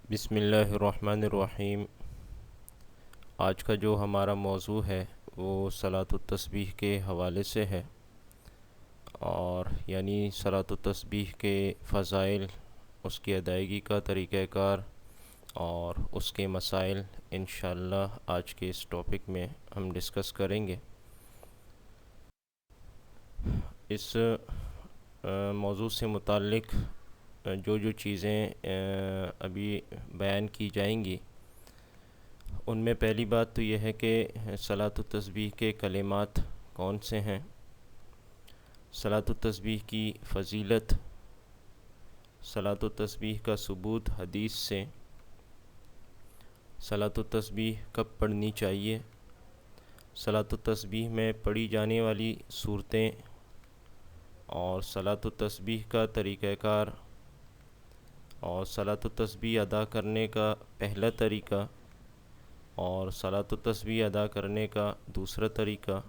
بسم اللہ الرحمن الرحیم۔ آج کا جو ہمارا موضوع ہے وہ صلاۃ التسبیح کے حوالے سے ہے، اور یعنی صلاۃ التسبیح کے فضائل، اس کی ادائیگی کا طریقہ کار اور اس کے مسائل انشاءاللہ آج کے اس ٹاپک میں ہم ڈسکس کریں گے۔ اس موضوع سے متعلق جو چیزیں ابھی بیان کی جائیں گی، ان میں پہلی بات تو یہ ہے کہ صلاۃ التسبیح کے کلمات کون سے ہیں، صلاۃ التسبیح کی فضیلت، صلاۃ التسبیح کا ثبوت حدیث سے، صلاۃ التسبیح کب پڑھنی چاہیے، صلاۃ التسبیح میں پڑھی جانے والی صورتیں اور صلاۃ التسبیح کا طریقہ کار اور صلاۃ التسبیح ادا کرنے کا پہلا طریقہ اور صلاۃ التسبیح ادا کرنے کا دوسرا طریقہ،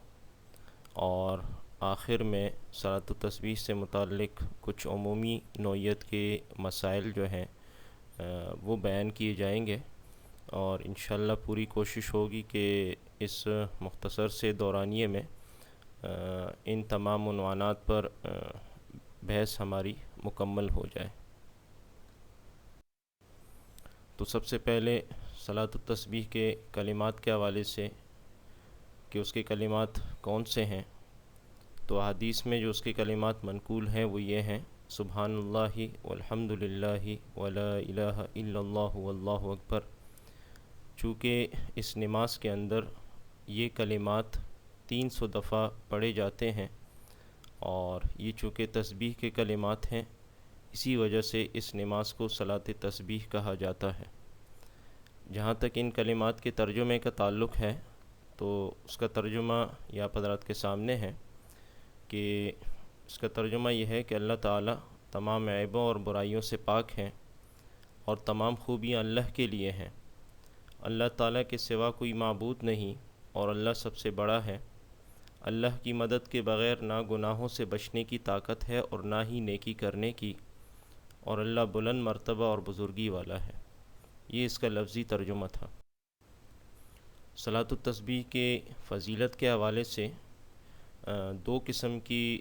اور آخر میں صلاۃ التسبیح سے متعلق کچھ عمومی نوعیت کے مسائل جو ہیں وہ بیان کیے جائیں گے، اور انشاءاللہ پوری کوشش ہوگی کہ اس مختصر سے دورانیے میں ان تمام عنوانات پر بحث ہماری مکمل ہو جائے۔ تو سب سے پہلے صلاۃ التسبیح کے کلمات کے حوالے سے کہ اس کے کلمات کون سے ہیں، تو حدیث میں جو اس کے کلمات منقول ہیں وہ یہ ہیں: سبحان اللہ والحمد للہ ولا الہ الا اللہ واللہ اکبر۔ چونکہ اس نماز کے اندر یہ کلمات 300 دفعہ پڑھے جاتے ہیں، اور یہ چونکہ تسبیح کے کلمات ہیں، اسی وجہ سے اس نماز کو صلاۃ تسبیح کہا جاتا ہے۔ جہاں تک ان کلمات کے ترجمے کا تعلق ہے تو اس کا ترجمہ یہ آپ حضرات کے سامنے ہے کہ اس کا ترجمہ یہ ہے کہ اللہ تعالیٰ تمام عیبوں اور برائیوں سے پاک ہیں اور تمام خوبیاں اللہ کے لیے ہیں۔ اللہ تعالیٰ کے سوا کوئی معبود نہیں اور اللہ سب سے بڑا ہے۔ اللہ کی مدد کے بغیر نہ گناہوں سے بچنے کی طاقت ہے اور نہ ہی نیکی کرنے کی، اور اللہ بلند مرتبہ اور بزرگی والا ہے۔ یہ اس کا لفظی ترجمہ تھا۔ صلاۃ التسبیح کے فضیلت کے حوالے سے دو قسم کی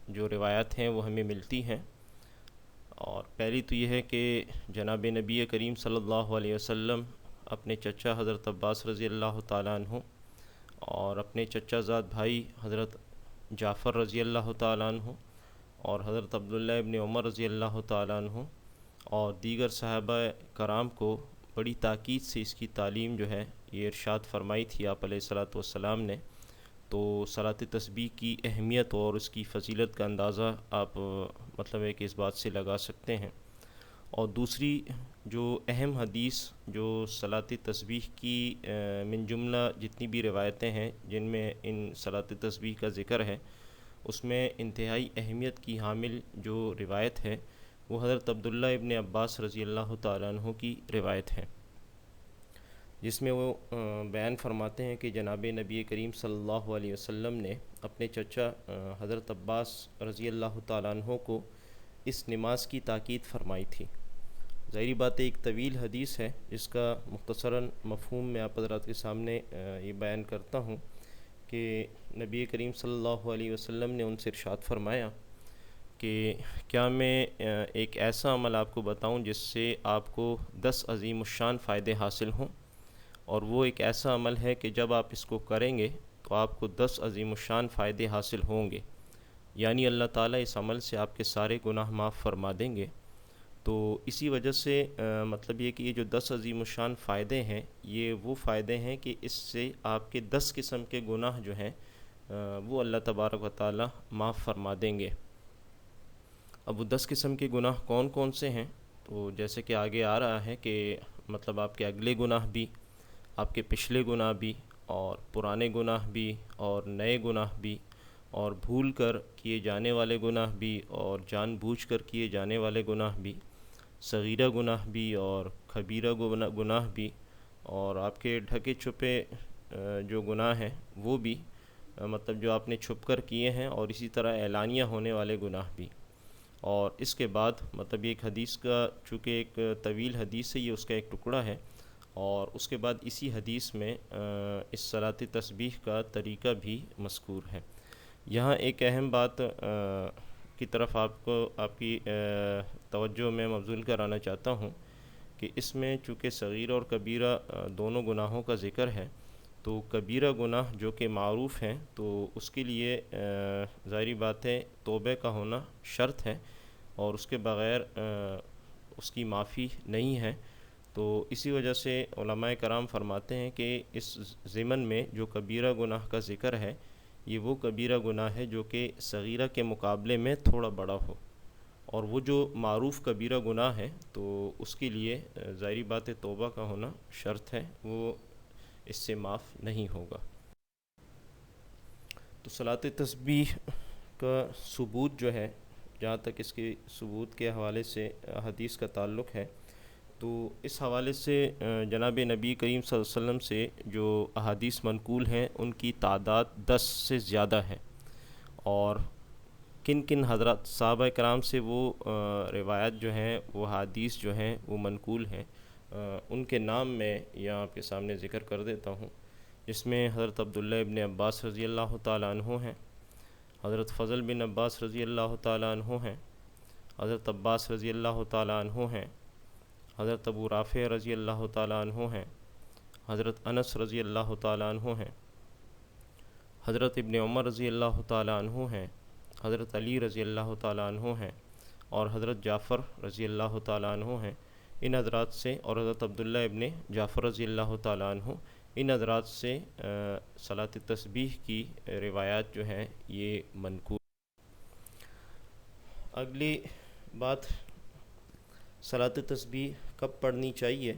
جو روایات ہیں وہ ہمیں ملتی ہیں، اور پہلی تو یہ ہے کہ جناب نبی کریم صلی اللہ علیہ وسلم اپنے چچا حضرت عباس رضی اللہ تعالیٰ عنہ اور اپنے چچا زاد بھائی حضرت جعفر رضی اللہ تعالیٰ عنہ اور حضرت عبداللہ ابن عمر رضی اللہ تعالیٰ عنہ اور دیگر صحابہ کرام کو بڑی تاکید سے اس کی تعلیم جو ہے یہ ارشاد فرمائی تھی آپ علیہ الصلاۃ والسلام نے۔ تو صلاۃ تسبیح کی اہمیت اور اس کی فضیلت کا اندازہ آپ مطلب ہے کہ اس بات سے لگا سکتے ہیں۔ اور دوسری جو اہم حدیث جو صلاۃ تسبیح کی من جملہ جتنی بھی روایتیں ہیں جن میں ان صلاۃ تسبیح کا ذکر ہے، اس میں انتہائی اہمیت کی حامل جو روایت ہے وہ حضرت عبداللہ ابن عباس رضی اللہ تعالیٰ عنہ کی روایت ہے، جس میں وہ بیان فرماتے ہیں کہ جناب نبی کریم صلی اللہ علیہ وسلم نے اپنے چچا حضرت عباس رضی اللہ تعالیٰ عنہ کو اس نماز کی تاکید فرمائی تھی۔ ظاہری بات ہے ایک طویل حدیث ہے جس کا مختصراً مفہوم میں آپ حضرات کے سامنے یہ بیان کرتا ہوں کہ نبی کریم صلی اللہ علیہ وسلم نے ان سے ارشاد فرمایا کہ کیا میں ایک ایسا عمل آپ کو بتاؤں جس سے آپ کو 10 عظیم الشان فائدے حاصل ہوں، اور وہ ایک ایسا عمل ہے کہ جب آپ اس کو کریں گے تو آپ کو 10 عظیم الشان فائدے حاصل ہوں گے، یعنی اللہ تعالیٰ اس عمل سے آپ کے سارے گناہ معاف فرما دیں گے۔ تو اسی وجہ سے مطلب یہ کہ یہ جو 10 عظیم الشان فائدے ہیں یہ وہ فائدے ہیں کہ اس سے آپ کے 10 قسم کے گناہ جو ہیں وہ اللہ تبارک و تعالیٰ معاف فرما دیں گے۔ اب وہ 10 قسم کے گناہ کون کون سے ہیں، تو جیسے کہ آگے آ رہا ہے کہ مطلب آپ کے اگلے گناہ بھی، آپ کے پچھلے گناہ بھی، اور پرانے گناہ بھی، اور نئے گناہ بھی، اور بھول کر کیے جانے والے گناہ بھی، اور جان بوجھ کر کیے جانے والے گناہ بھی، صغیرہ گناہ بھی اور کبیرہ گناہ بھی، اور آپ کے ڈھکے چھپے جو گناہ ہیں وہ بھی، مطلب جو آپ نے چھپ کر کیے ہیں، اور اسی طرح اعلانیہ ہونے والے گناہ بھی۔ اور اس کے بعد مطلب یہ ایک حدیث کا چونکہ ایک طویل حدیث ہے، یہ اس کا ایک ٹکڑا ہے، اور اس کے بعد اسی حدیث میں اس صلاۃ تسبیح کا طریقہ بھی مذکور ہے۔ یہاں ایک اہم بات کی طرف آپ کی توجہ میں مبذول کرانا چاہتا ہوں کہ اس میں چونکہ صغیر اور کبیرہ دونوں گناہوں کا ذکر ہے، تو کبیرہ گناہ جو کہ معروف ہیں تو اس کے لیے ظاہری بات ہے توبہ کا ہونا شرط ہے، اور اس کے بغیر اس کی معافی نہیں ہے۔ تو اسی وجہ سے علماء کرام فرماتے ہیں کہ اس ضمن میں جو کبیرہ گناہ کا ذکر ہے، یہ وہ کبیرہ گناہ ہے جو کہ صغیرہ کے مقابلے میں تھوڑا بڑا ہو، اور وہ جو معروف کبیرہ گناہ ہے تو اس کے لیے ظاہری بات توبہ کا ہونا شرط ہے، وہ اس سے معاف نہیں ہوگا۔ تو صلاۃ تسبیح کا ثبوت جو ہے، جہاں تک اس کے ثبوت کے حوالے سے حدیث کا تعلق ہے، تو اس حوالے سے جناب نبی کریم صلی اللہ علیہ وسلم سے جو احادیث منقول ہیں ان کی تعداد 10 سے زیادہ ہے، اور کن کن حضرات صحابہ کرام سے وہ روایت جو ہیں، وہ حدیث جو ہیں وہ منقول ہیں، ان کے نام میں یہاں آپ کے سامنے ذکر کر دیتا ہوں، جس میں حضرت عبداللہ ابن عباس رضی اللہ تعالیٰ عنہ ہیں، حضرت فضل بن عباس رضی اللہ تعالیٰ عنہ ہیں، حضرت عباس رضی اللہ تعالیٰ عنہ ہیں، حضرت ابو رافع رضی اللہ تعالیٰ عنہ ہیں، حضرت انس رضی اللہ تعالیٰ عنہ ہیں، حضرت ابن عمر رضی اللہ تعالیٰ عنہ ہیں، حضرت علی رضی اللہ تعالیٰ عنہ ہیں، اور حضرت جعفر رضی اللہ تعالیٰ عنہ ہیں۔ ان حضرات سے، اور حضرت عبداللہ ابن جعفر رضی اللہ تعالیٰ عنہ، ان حضرات سے صلاۃ تسبیح کی روایات جو ہیں یہ منقول۔ اگلی بات، صلاۃ تسبیح کب پڑھنی چاہیے؟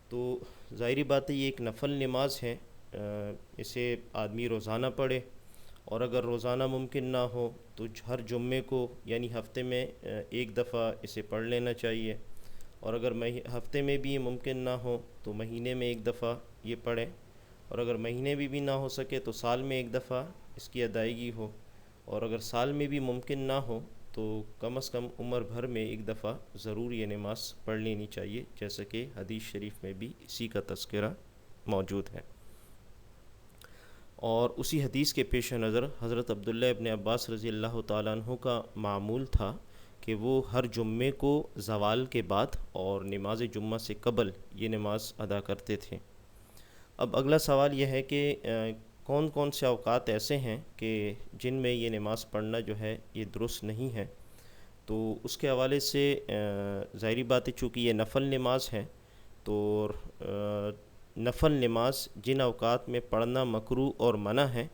تو ظاہری بات ہے یہ ایک نفل نماز ہے، اسے آدمی روزانہ پڑھے، اور اگر روزانہ ممکن نہ ہو تو ہر جمعے کو یعنی ہفتے میں ایک دفعہ اسے پڑھ لینا چاہیے، اور اگر ہفتے میں بھی یہ ممکن نہ ہو تو مہینے میں ایک دفعہ یہ پڑھیں، اور اگر مہینے بھی نہ ہو سکے تو سال میں ایک دفعہ اس کی ادائیگی ہو، اور اگر سال میں بھی ممکن نہ ہو تو کم از کم عمر بھر میں ایک دفعہ ضرور یہ نماز پڑھ لینی چاہیے، جیسا کہ حدیث شریف میں بھی اسی کا تذکرہ موجود ہے۔ اور اسی حدیث کے پیش نظر حضرت عبداللہ ابن عباس رضی اللہ تعالیٰ عنہ کا معمول تھا کہ وہ ہر جمعے کو زوال کے بعد اور نماز جمعہ سے قبل یہ نماز ادا کرتے تھے۔ اب اگلا سوال یہ ہے کہ کون کون سے اوقات ایسے ہیں کہ جن میں یہ نماز پڑھنا جو ہے یہ درست نہیں ہے؟ تو اس کے حوالے سے ظاہری بات ہے چونکہ یہ نفل نماز ہے، تو نفل نماز جن اوقات میں پڑھنا مکروہ اور منع ہے،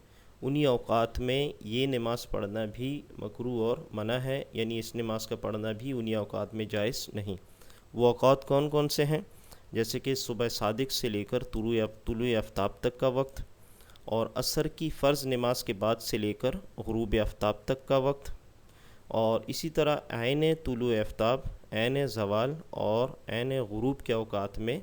انہی اوقات میں یہ نماز پڑھنا بھی مکروہ اور منع ہے، یعنی اس نماز کا پڑھنا بھی انہی اوقات میں جائز نہیں۔ وہ اوقات کون کون سے ہیں؟ جیسے کہ صبح صادق سے لے کر طلوع آفتاب تک کا وقت، اور عصر کی فرض نماز کے بعد سے لے کر غروب آفتاب تک کا وقت، اور اسی طرح عین طلوع آفتاب، عین زوال اور عین غروب کے اوقات میں،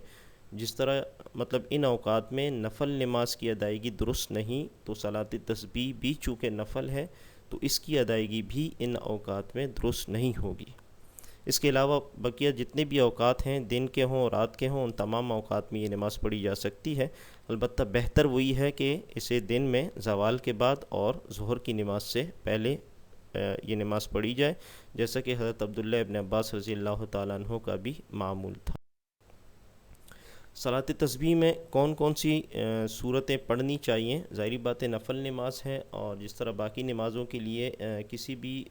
جس طرح مطلب ان اوقات میں نفل نماز کی ادائیگی درست نہیں، تو صلاۃ تسبیح بھی چونکہ نفل ہے تو اس کی ادائیگی بھی ان اوقات میں درست نہیں ہوگی۔ اس کے علاوہ بقیہ جتنے بھی اوقات ہیں، دن کے ہوں رات کے ہوں، ان تمام اوقات میں یہ نماز پڑھی جا سکتی ہے، البتہ بہتر وہی ہے کہ اسے دن میں زوال کے بعد اور ظہر کی نماز سے پہلے یہ نماز پڑھی جائے، جیسا کہ حضرت عبداللہ ابن عباس رضی اللہ تعالیٰ عنہ کا بھی معمول تھا۔ صلاۃ تسبیح میں کون کون سی صورتیں پڑھنی چاہیے؟ ظاہری بات نفل نماز ہے، اور جس طرح باقی نمازوں کے لیے کسی بھی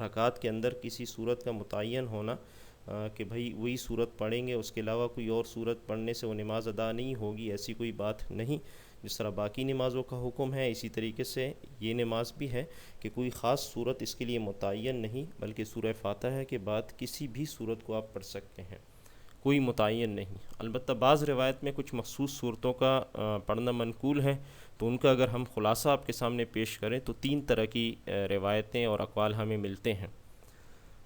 رکعت کے اندر کسی صورت کا متعین ہونا کہ بھئی وہی صورت پڑھیں گے، اس کے علاوہ کوئی اور صورت پڑھنے سے وہ نماز ادا نہیں ہوگی، ایسی کوئی بات نہیں۔ جس طرح باقی نمازوں کا حکم ہے، اسی طریقے سے یہ نماز بھی ہے کہ کوئی خاص صورت اس کے لیے متعین نہیں، بلکہ سورہ فاتحہ کے بعد کسی بھی صورت کو آپ پڑھ سکتے ہیں، کوئی متعین نہیں۔ البتہ بعض روایت میں کچھ مخصوص صورتوں کا پڑھنا منقول ہے، تو ان کا اگر ہم خلاصہ آپ کے سامنے پیش کریں تو 3 طرح کی روایتیں اور اقوال ہمیں ملتے ہیں۔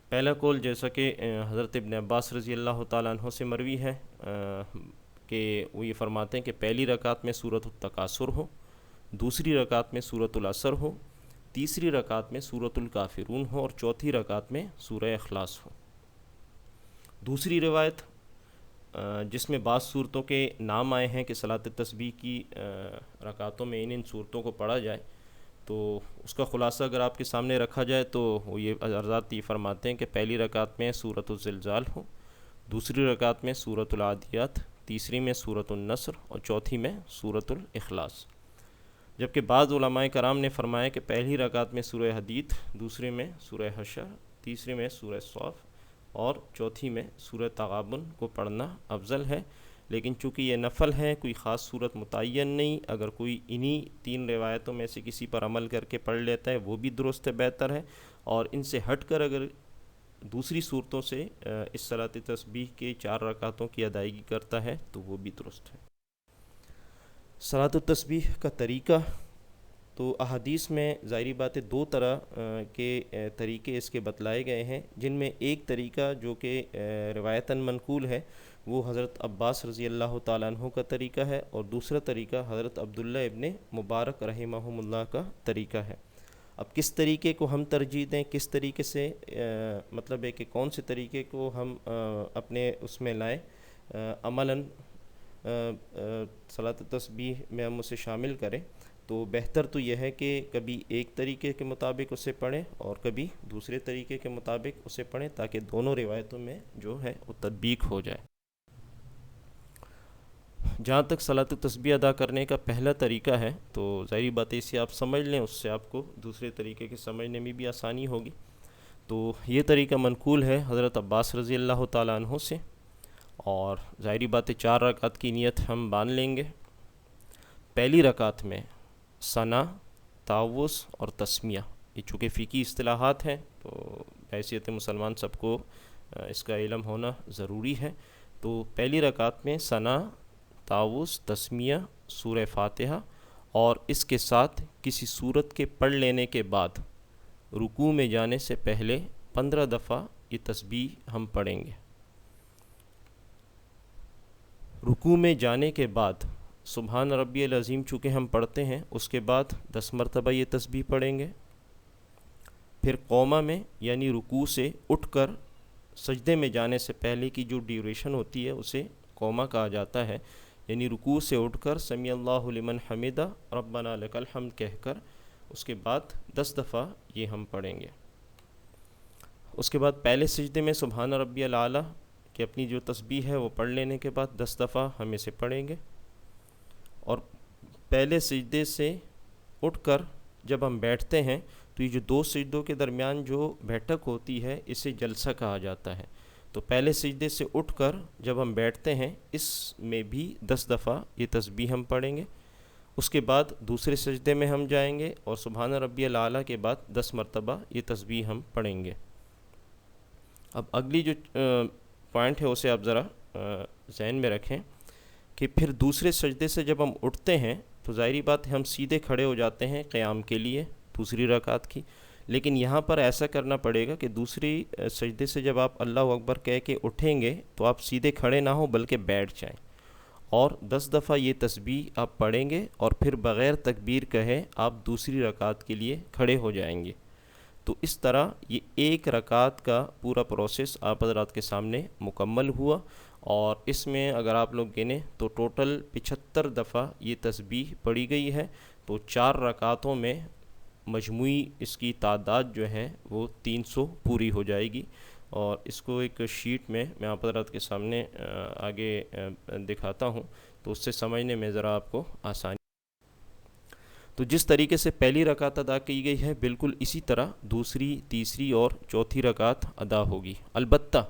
پہلا قول جیسا کہ حضرت ابن عباس رضی اللہ تعالیٰ عنہ سے مروی ہے کہ وہ یہ فرماتے ہیں کہ پہلی رکعت میں سورۃ التکاثر ہو، دوسری رکعت میں سورۃ العصر ہو، تیسری رکعت میں سورۃ الکافرون ہو اور چوتھی رکعت میں سورہ اخلاص ہو۔ دوسری روایت جس میں بعض صورتوں کے نام آئے ہیں کہ صلاۃ تسبیح کی رکعتوں میں ان صورتوں کو پڑھا جائے، تو اس کا خلاصہ اگر آپ کے سامنے رکھا جائے تو وہ یہ حضرات یہ فرماتے ہیں کہ پہلی رکعت میں سورۃ الزلزال ہو، دوسری رکعت میں سورۃ العادیات، تیسری میں سورۃ النصر اور چوتھی میں سورۃ الاخلاص۔ جبکہ بعض علماء کرام نے فرمایا کہ پہلی رکعت میں سورہ حدید، دوسری میں سورہ حشر، تیسری میں سورہ صاف اور چوتھی میں سورہ تغابن کو پڑھنا افضل ہے، لیکن چونکہ یہ نفل ہے کوئی خاص صورت متعین نہیں، اگر کوئی انہی تین روایتوں میں سے کسی پر عمل کر کے پڑھ لیتا ہے وہ بھی درست ہے، بہتر ہے، اور ان سے ہٹ کر اگر دوسری صورتوں سے اس صلاۃ تسبیح کے 4 رکعتوں کی ادائیگی کرتا ہے تو وہ بھی درست ہے۔ صلاۃ التسبیح کا طریقہ تو احادیث میں ظاہری بات ہے 2 طرح کے طریقے اس کے بتلائے گئے ہیں، جن میں ایک طریقہ جو کہ روایتاً منقول ہے وہ حضرت عباس رضی اللہ تعالیٰ عنہ کا طریقہ ہے، اور دوسرا طریقہ حضرت عبداللہ ابن مبارک رحمہم اللہ کا طریقہ ہے۔ اب کس طریقے کو ہم ترجیح دیں، کس طریقے سے مطلب ہے کہ کون سے طریقے کو ہم اپنے اس میں لائیں عملاً صلاۃ تسبیح میں ہم اسے شامل کریں، تو بہتر تو یہ ہے کہ کبھی ایک طریقے کے مطابق اسے پڑھیں اور کبھی دوسرے طریقے کے مطابق اسے پڑھیں، تاکہ دونوں روایتوں میں جو ہے وہ تطبیق ہو جائے۔ جہاں تک صلاۃ تسبیح ادا کرنے کا پہلا طریقہ ہے تو ظاہری بات ہے اسے آپ سمجھ لیں، اس سے آپ کو دوسرے طریقے کے سمجھنے میں بھی آسانی ہوگی۔ تو یہ طریقہ منقول ہے حضرت عباس رضی اللہ تعالیٰ عنہ سے، اور ظاہری بات ہے 4 رکعت کی نیت ہم باندھ لیں گے۔ پہلی رکعت میں ثنا، تعوذ اور تسمیہ، یہ چونکہ فقہی اصطلاحات ہیں تو بحیثیت مسلمان سب کو اس کا علم ہونا ضروری ہے۔ تو پہلی رکعت میں ثنا، تعوذ، تسمیہ، سورہ فاتحہ اور اس کے ساتھ کسی سورت کے پڑھ لینے کے بعد رکوع میں جانے سے پہلے 15 دفعہ یہ تسبیح ہم پڑھیں گے۔ رکوع میں جانے کے بعد سبحان ربی العظیم چونکہ ہم پڑھتے ہیں، اس کے بعد 10 مرتبہ یہ تسبیح پڑھیں گے۔ پھر قومہ میں یعنی رکوع سے اٹھ کر سجدے میں جانے سے پہلے کی جو ڈیوریشن ہوتی ہے اسے قومہ کہا جاتا ہے، یعنی رکوع سے اٹھ کر سمیع اللہ لمن حمدہ ربنا لک الحمد کہہ کر اس کے بعد 10 دفعہ یہ ہم پڑھیں گے۔ اس کے بعد پہلے سجدے میں سبحان ربی الاعلیٰ کہ اپنی جو تسبیح ہے وہ پڑھ لینے کے بعد 10 دفعہ ہم اسے پڑھیں گے، اور پہلے سجدے سے اٹھ کر جب ہم بیٹھتے ہیں تو یہ جو 2 سجدوں کے درمیان جو بیٹھک ہوتی ہے اسے جلسہ کہا جاتا ہے۔ تو پہلے سجدے سے اٹھ کر جب ہم بیٹھتے ہیں اس میں بھی 10 دفعہ یہ تسبیح ہم پڑھیں گے۔ اس کے بعد دوسرے سجدے میں ہم جائیں گے اور سبحان ربی الاعلیٰ کے بعد 10 مرتبہ یہ تسبیح ہم پڑھیں گے۔ اب اگلی جو پوائنٹ ہے اسے آپ ذرا ذہن میں رکھیں کہ پھر دوسرے سجدے سے جب ہم اٹھتے ہیں تو ظاہری بات ہے ہم سیدھے کھڑے ہو جاتے ہیں قیام کے لیے دوسری رکعت کی، لیکن یہاں پر ایسا کرنا پڑے گا کہ دوسری سجدے سے جب آپ اللہ اکبر کہہ کے اٹھیں گے تو آپ سیدھے کھڑے نہ ہوں بلکہ بیٹھ جائیں، اور 10 دفعہ یہ تسبیح آپ پڑھیں گے، اور پھر بغیر تکبیر کہے آپ دوسری رکعت کے لیے کھڑے ہو جائیں گے۔ تو اس طرح یہ ایک رکعت کا پورا پروسیس آپ حضرات کے سامنے مکمل ہوا، اور اس میں اگر آپ لوگ گنیں تو ٹوٹل 75 دفعہ یہ تسبیح پڑھی گئی ہے۔ تو 4 رکعتوں میں مجموعی اس کی تعداد جو ہے وہ 300 پوری ہو جائے گی، اور اس کو ایک شیٹ میں آپ حضرات کے سامنے آگے دکھاتا ہوں تو اس سے سمجھنے میں ذرا آپ کو آسانی۔ تو جس طریقے سے پہلی رکعت ادا کی گئی ہے بالکل اسی طرح دوسری، تیسری اور چوتھی رکعت ادا ہوگی۔ البتہ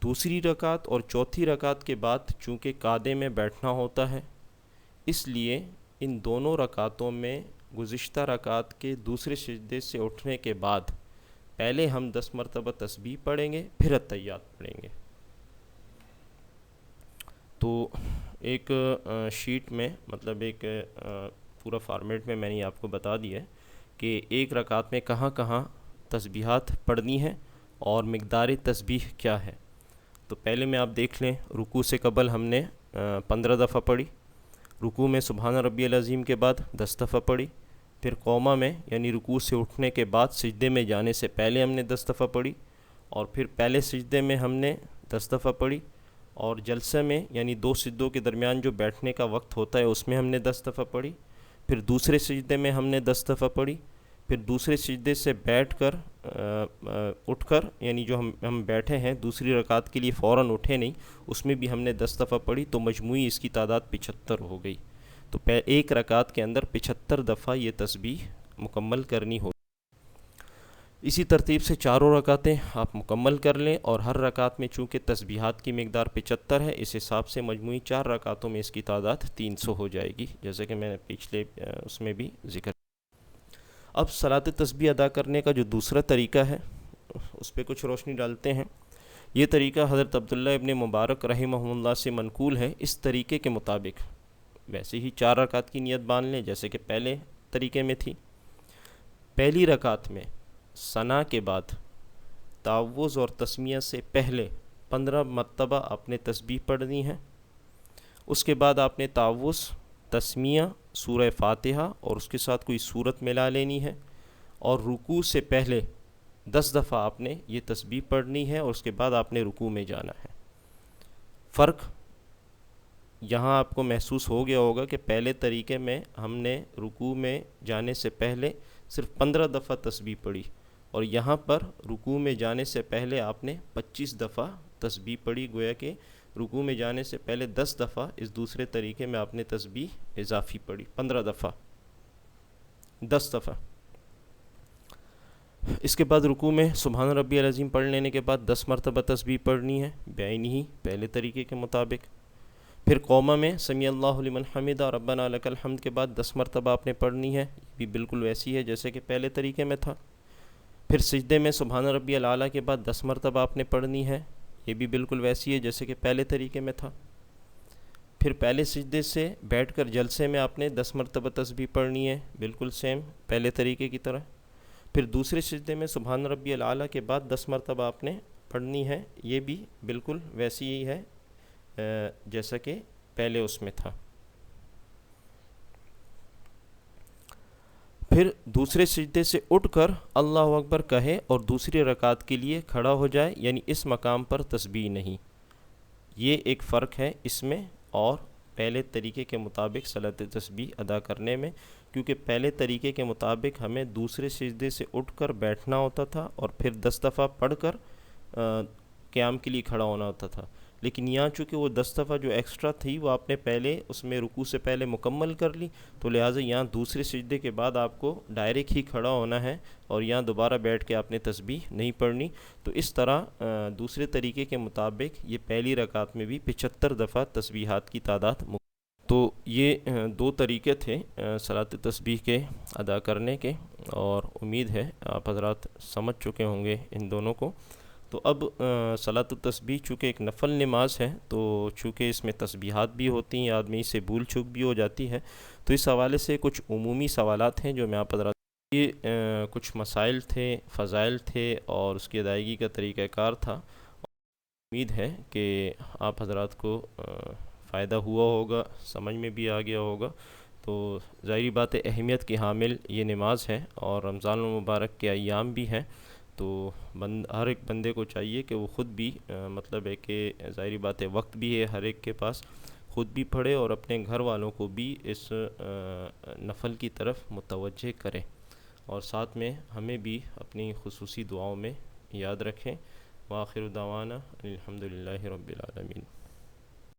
دوسری رکعت اور چوتھی رکعت کے بعد چونکہ قعدے میں بیٹھنا ہوتا ہے، اس لیے ان دونوں رکعتوں میں گزشتہ رکعت کے دوسرے سجدے سے اٹھنے کے بعد پہلے ہم 10 مرتبہ تسبیح پڑھیں گے، پھر اتحیات پڑھیں گے۔ تو ایک شیٹ میں مطلب ایک پورا فارمیٹ میں نے آپ کو بتا دیا ہے کہ ایک رکعت میں کہاں کہاں تسبیحات پڑھنی ہیں اور مقدار تسبیح کیا ہے۔ تو پہلے میں آپ دیکھ لیں، رکوع سے قبل ہم نے 15 دفعہ پڑھی، رکوع میں سبحان ربی العظیم کے بعد 10 دفعہ پڑھی، پھر قوما میں یعنی رکوع سے اٹھنے کے بعد سجدے میں جانے سے پہلے ہم نے 10 دفعہ پڑھی، اور پھر پہلے سجدے میں ہم نے 10 دفعہ پڑھی، اور جلسے میں یعنی دو سجدوں کے درمیان جو بیٹھنے کا وقت ہوتا ہے اس میں ہم نے 10 دفعہ پڑھی، پھر دوسرے سجدے میں ہم نے 10 دفعہ پڑھی، پھر دوسرے سجدے سے بیٹھ کر اٹھ کر یعنی جو ہم بیٹھے ہیں دوسری رکعت کے لیے فوراً اٹھے نہیں، اس میں بھی ہم نے 10 دفعہ پڑھی، تو مجموعی اس کی تعداد 75 ہو گئی۔ تو ایک رکعت کے اندر 75 دفعہ یہ تسبیح مکمل کرنی ہوگی۔ اسی ترتیب سے چاروں رکعتیں آپ مکمل کر لیں، اور ہر رکعت میں چونکہ تسبیحات کی مقدار 75 ہے، اس حساب سے مجموعی 4 رکعتوں میں اس کی تعداد 300 ہو جائے گی، جیسے کہ میں نے پچھلے اس میں بھی ذکر۔ اب صلاۃ تسبیح ادا کرنے کا جو دوسرا طریقہ ہے اس پہ کچھ روشنی ڈالتے ہیں۔ یہ طریقہ حضرت عبداللہ ابن مبارک رحمہ اللہ سے منقول ہے۔ اس طریقے کے مطابق ویسے ہی 4 رکعت کی نیت باندھ لیں جیسے کہ پہلے طریقے میں تھی۔ پہلی رکعت میں ثنا کے بعد تعوذ اور تسمیہ سے پہلے 15 مرتبہ آپ نے تسبیح پڑھنی ہے۔ اس کے بعد آپ نے تعوذ، تسمیہ، سورہ فاتحہ اور اس کے ساتھ کوئی سورت ملا لینی ہے، اور رکوع سے پہلے 10 دفعہ آپ نے یہ تسبیح پڑھنی ہے، اور اس کے بعد آپ نے رکوع میں جانا ہے۔ فرق یہاں آپ کو محسوس ہو گیا ہوگا کہ پہلے طریقے میں ہم نے رکوع میں جانے سے پہلے صرف 15 دفعہ تسبیح پڑھی، اور یہاں پر رکوع میں جانے سے پہلے آپ نے 25 دفعہ تسبیح پڑھی، گویا کہ رکوع میں جانے سے پہلے 10 دفعہ اس دوسرے طریقے میں آپ نے تسبیح اضافی پڑھی، 15 دفعہ، 10 دفعہ۔ اس کے بعد رکوع میں سبحان ربی العظیم پڑھ لینے کے بعد 10 مرتبہ تسبیح پڑھنی ہے بعینہ پہلے طریقے کے مطابق۔ پھر قوما میں سمیع اللہ لمن حمدہ ربنا لک الحمد کے بعد 10 مرتبہ آپ نے پڑھنی ہے، یہ بھی بالکل ویسی ہے جیسے کہ پہلے طریقے میں تھا۔ پھر سجدے میں سبحان ربی الاعلیٰ کے بعد 10 مرتبہ آپ نے پڑھنی ہے، یہ بھی بالکل ویسی ہے جیسے کہ پہلے طریقے میں تھا۔ پھر پہلے سجدے سے بیٹھ کر جلسے میں آپ نے 10 مرتبہ تسبیح پڑھنی ہے، بالکل سیم پہلے طریقے کی طرح۔ پھر دوسرے سجدے میں سبحان ربی الاعلیٰ کے بعد 10 مرتبہ آپ نے پڑھنی ہے، یہ بھی بالکل ویسی ہی ہے جیسا کہ پہلے اس میں تھا۔ پھر دوسرے سجدے سے اٹھ کر اللہ اکبر کہے اور دوسری رکعت کے لیے کھڑا ہو جائے، یعنی اس مقام پر تسبیح نہیں۔ یہ ایک فرق ہے اس میں اور پہلے طریقے کے مطابق صلاۃ تسبیح ادا کرنے میں، کیونکہ پہلے طریقے کے مطابق ہمیں دوسرے سجدے سے اٹھ کر بیٹھنا ہوتا تھا اور پھر 10 دفعہ پڑھ کر قیام کے لیے کھڑا ہونا ہوتا تھا، لیکن یہاں چونکہ وہ 10 دفعہ جو ایکسٹرا تھی وہ آپ نے پہلے اس میں رکوع سے پہلے مکمل کر لی، تو لہٰذا یہاں دوسرے سجدے کے بعد آپ کو ڈائریکٹ ہی کھڑا ہونا ہے اور یہاں دوبارہ بیٹھ کے آپ نے تسبیح نہیں پڑھنی۔ تو اس طرح دوسرے طریقے کے مطابق یہ پہلی رکعت میں بھی 75 دفعہ تسبیحات کی تعداد تو یہ 2 طریقے تھے صلاۃ تسبیح کے ادا کرنے کے، اور امید ہے آپ حضرات سمجھ چکے ہوں گے ان دونوں کو۔ تو اب صلاۃ التسبیح چونکہ ایک نفل نماز ہے، تو چونکہ اس میں تسبیحات بھی ہوتی ہیں، آدمی سے بھول چوک بھی ہو جاتی ہے، تو اس حوالے سے کچھ عمومی سوالات ہیں جو میں آپ حضرات یہ کچھ مسائل تھے، فضائل تھے اور اس کی ادائیگی کا طریقہ کار تھا۔ امید ہے کہ آپ حضرات کو فائدہ ہوا ہوگا، سمجھ میں بھی آ گیا ہوگا۔ تو ظاہری بات ہے اہمیت کی حامل یہ نماز ہے، اور رمضان المبارک کے ایام بھی ہیں، تو ہر ایک بندے کو چاہیے کہ وہ خود بھی مطلب ہے کہ ظاہری بات ہے وقت بھی ہے ہر ایک کے پاس، خود بھی پڑھے اور اپنے گھر والوں کو بھی اس نفل کی طرف متوجہ کرے، اور ساتھ میں ہمیں بھی اپنی خصوصی دعاؤں میں یاد رکھیں۔ وآخر دعوانا الحمدللہ رب العالمین۔